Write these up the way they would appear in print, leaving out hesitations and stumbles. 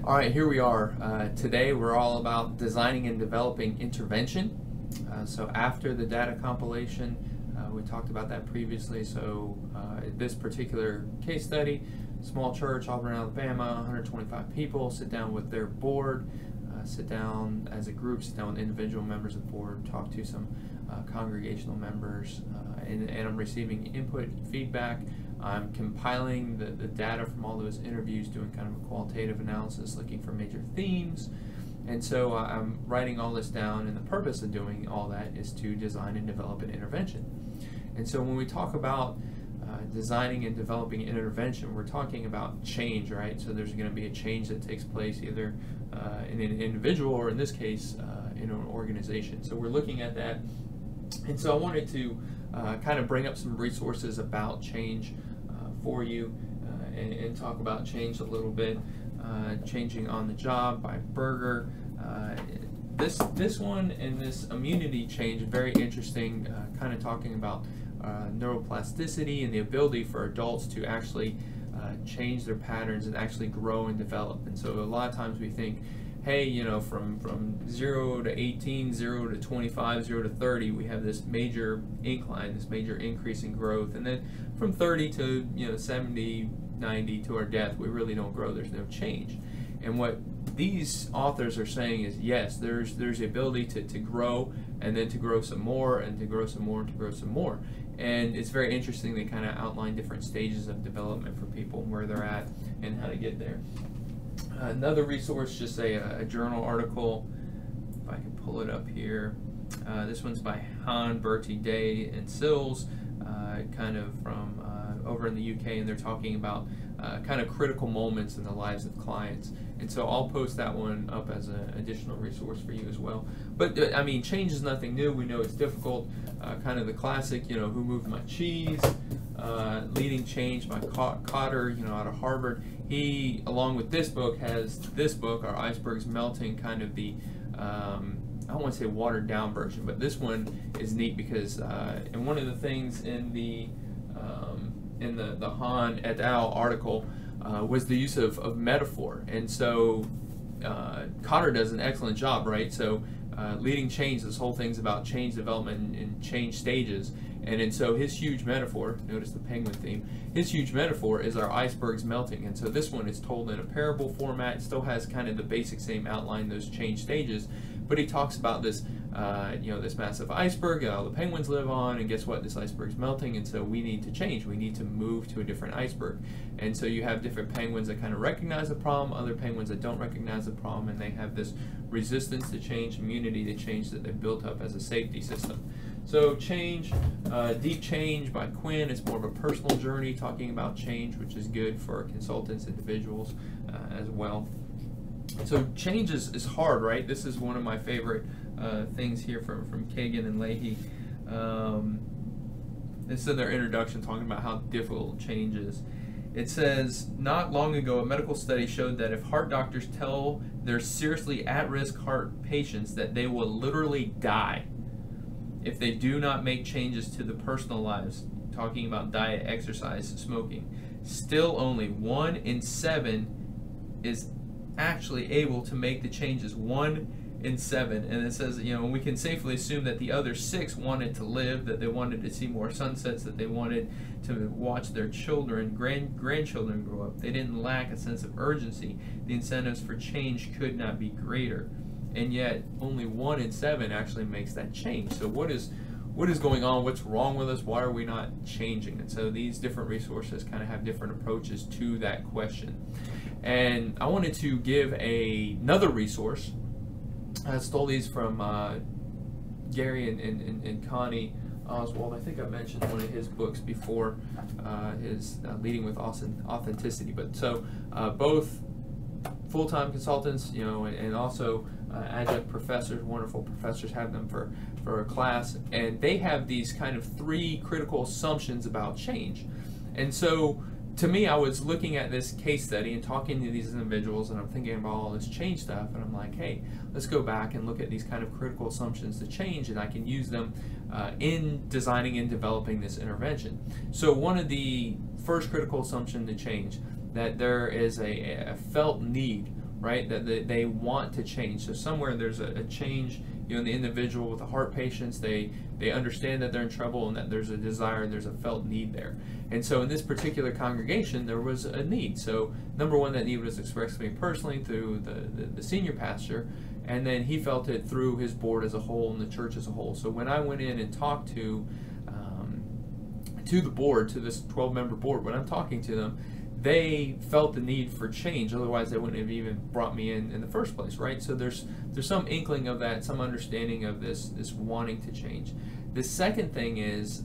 All right, here we are. Today we're all about designing and developing intervention. So after the data compilation, we talked about that previously. So this particular case study, small church, Auburn, Alabama, 125 people, sit down with their board, sit down as a group, sit down with individual members of the board, talk to some congregational members, and I'm receiving input, feedback. I'm compiling the data from all those interviews, doing kind of a qualitative analysis, looking for major themes. And so I'm writing all this down, and the purpose of doing all that is to design and develop an intervention. And so when we talk about designing and developing an intervention, we're talking about change, right? So there's going to be a change that takes place either in an individual or in this case in an organization. So we're looking at that. And so I wanted to kind of bring up some resources about change for you and talk about change a little bit. Changing on the Job by Berger. This one and this immunity change, very interesting, kind of talking about neuroplasticity and the ability for adults to actually change their patterns and actually grow and develop. And so a lot of times we think, hey, you know, from 0 to 18, 0 to 25, 0 to 30, we have this major incline, this major increase in growth. And then from 30 to 70, 90 to our death, we really don't grow. There's no change. And what these authors are saying is, yes, there's the ability to grow, and then to grow some more, and to grow some more, and to grow some more. And it's very interesting. They kind of outline different stages of development for people, where they're at, and how to get there. Another resource, just a journal article, if I can pull it up here. This one's by Hahn, Bertie, Day, and Sills, kind of from over in the UK, and they're talking about kind of critical moments in the lives of clients. And so I'll post that one up as an additional resource for you as well. But I mean, change is nothing new. We know it's difficult. Kind of the classic, Who Moved My Cheese? Leading Change by Cotter, out of Harvard. He, along with this book, has this book, Our Icebergs Melting, kind of the, I don't want to say watered down version, but this one is neat because, and one of the things in the Hahn et al. Article was the use of metaphor. And so Cotter does an excellent job, right? So leading change, this whole thing's about change development and change stages. And so his huge metaphor, notice the penguin theme, his huge metaphor is our icebergs melting. And so this one is told in a parable format. It still has kind of the basic same outline, those change stages. But he talks about this, this massive iceberg that all the penguins live on, and guess what? This iceberg's melting, and so we need to change. We need to move to a different iceberg. And so you have different penguins that kind of recognize the problem, other penguins that don't recognize the problem, and they have this resistance to change, immunity to change that they've built up as a safety system. So change, Deep Change by Quinn. It's more of a personal journey talking about change, which is good for consultants, individuals as well. So change is hard, right? This is one of my favorite things here from Kagan and Leahy. This is in their introduction, talking about how difficult change is. It says, not long ago, a medical study showed that if heart doctors tell their seriously at-risk heart patients that they will literally die if they do not make changes to the personal lives, talking about diet, exercise, smoking, still only 1 in 7 is actually able to make the changes. 1 in 7. And it says, we can safely assume that the other 6 wanted to live, that they wanted to see more sunsets, that they wanted to watch their children, grandchildren grow up. They didn't lack a sense of urgency. The incentives for change could not be greater. And yet only 1 in 7 actually makes that change. So what is going on? What's wrong with us? Why are we not changing? And so these different resources kind of have different approaches to that question. And I wanted to give another resource. I stole these from Gary and Connie Oswald. I think I mentioned one of his books before, his Leading with Authenticity. But so both full-time consultants, and also adjunct professors, wonderful professors, have them for a class, and they have these kind of 3 critical assumptions about change. And so to me, I was looking at this case study and talking to these individuals, and I'm thinking about all this change stuff, and I'm like, hey, let's go back and look at these kind of critical assumptions to change, and I can use them in designing and developing this intervention. So one of the first critical assumption to change, that there is a felt need right? That they want to change. So somewhere there's a change, in the individual with the heart patients. They understand that they're in trouble and that there's a desire, there's a felt need there. And so in this particular congregation, there was a need. So number one, that need was expressed to me personally through the senior pastor, and then he felt it through his board as a whole and the church as a whole. So when I went in and talked to the board, to this 12-member board, when I'm talking to them, they felt the need for change. Otherwise, they wouldn't have even brought me in the first place, right? So there's some inkling of that, some understanding of this wanting to change. The second thing is,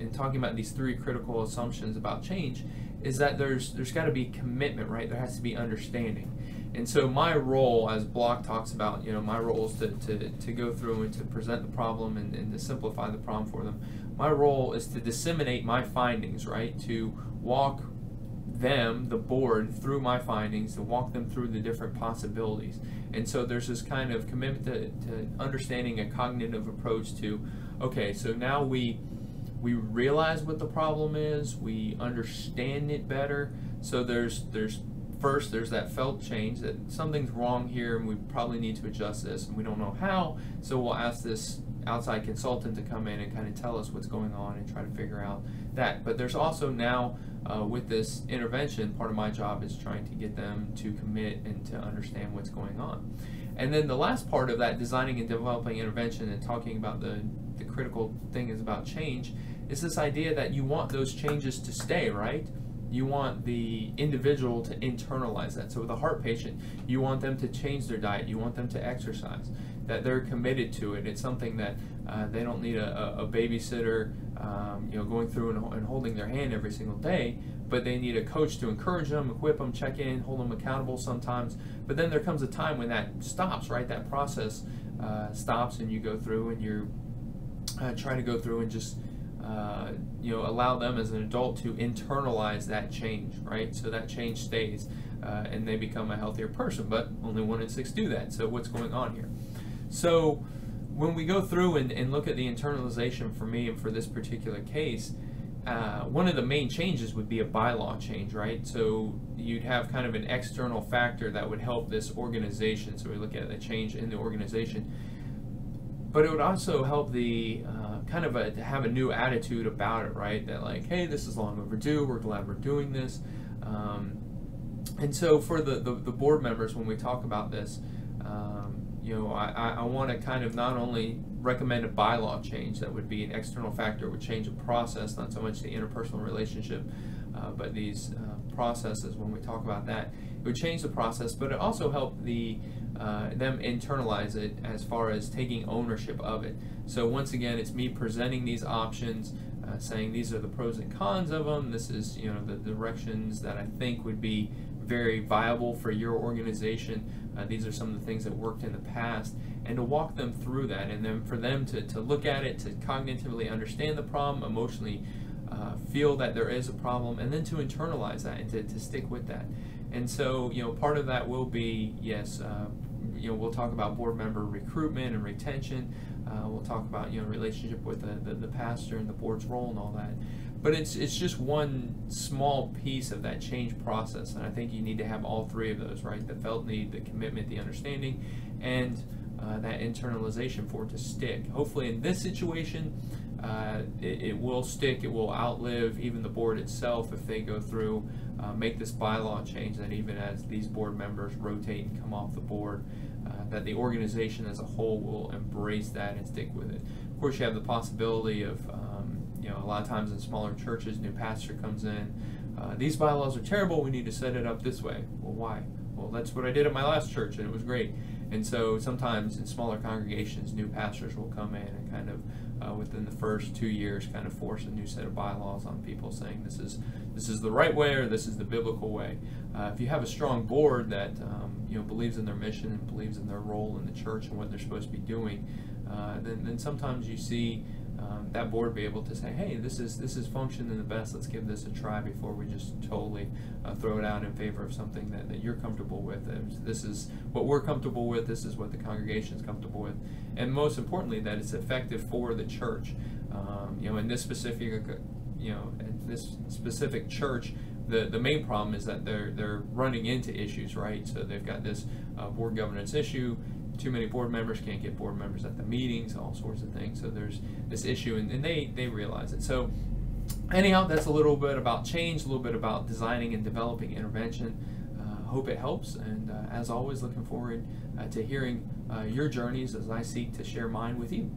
in talking about these three critical assumptions about change, is that there's got to be commitment, right? There has to be understanding. And so my role, as Block talks about, my role is to go through and to present the problem and to simplify the problem for them. My role is to disseminate my findings, right? To walk them, the board, through my findings, to walk them through the different possibilities. And so there's this kind of commitment to understanding a cognitive approach to, okay, so now we realize what the problem is, we understand it better. So there's that felt change, that something's wrong here and we probably need to adjust this, and we don't know how, so we'll ask this outside consultant to come in and kind of tell us what's going on and try to figure out that. But there's also now, with this intervention, part of my job is trying to get them to commit and to understand what's going on. And then the last part of that designing and developing intervention and talking about the critical thing is about change, is this idea that you want those changes to stay, right? You want the individual to internalize that. So with a heart patient, you want them to change their diet, you want them to exercise, that they're committed to it. It's something that they don't need a babysitter going through and holding their hand every single day, but they need a coach to encourage them, equip them, check in, hold them accountable sometimes. But then there comes a time when that stops, right? That process stops, and you go through and you're trying to go through and just allow them as an adult to internalize that change, right? So that change stays and they become a healthier person, but only 1 in 6 do that. So what's going on here? So when we go through and look at the internalization for me and for this particular case, one of the main changes would be a bylaw change, right? So you'd have kind of an external factor that would help this organization. So we look at the change in the organization, but it would also help the to have a new attitude about it, right? That like, hey, this is long overdue, we're glad we're doing this. And so for the board members, when we talk about this, I want to kind of not only recommend a bylaw change that would be an external factor, would change a process, not so much the interpersonal relationship, but these processes, when we talk about that, it would change the process, but it also helped them internalize it as far as taking ownership of it. So once again, it's me presenting these options, saying these are the pros and cons of them. This is the directions that I think would be very viable for your organization. These are some of the things that worked in the past, and to walk them through that, and then for them to look at it, to cognitively understand the problem, emotionally feel that there is a problem, and then to internalize that and to stick with that. And so part of that will be, yes, we'll talk about board member recruitment and retention. We'll talk about relationship with the pastor and the board's role and all that. But it's just one small piece of that change process, and I think you need to have all three of those, right? The felt need, the commitment, the understanding, and that internalization for it to stick. Hopefully in this situation, it will stick, it will outlive even the board itself if they go through, make this bylaw change, that even as these board members rotate and come off the board, that the organization as a whole will embrace that and stick with it. Of course, you have the possibility of, a lot of times in smaller churches, new pastor comes in, these bylaws are terrible, we need to set it up this way. Well, why? Well, that's what I did at my last church and it was great. And so sometimes in smaller congregations, new pastors will come in and kind of within the first 2 years kind of force a new set of bylaws on people, saying this is the right way or this is the biblical way. If you have a strong board that believes in their mission and believes in their role in the church and what they're supposed to be doing, then sometimes you see that board be able to say, hey, this is functioning the best, let's give this a try before we just totally throw it out in favor of something that you're comfortable with. This is what we're comfortable with, this is what the congregation is comfortable with, and most importantly, that it's effective for the church. In this specific church, the main problem is that they're running into issues, right? So they've got this board governance issue. Too many board members, can't get board members at the meetings, all sorts of things. So there's this issue, and they realize it. So anyhow, that's a little bit about change, a little bit about designing and developing intervention. Hope it helps, and as always, looking forward to hearing your journeys as I seek to share mine with you.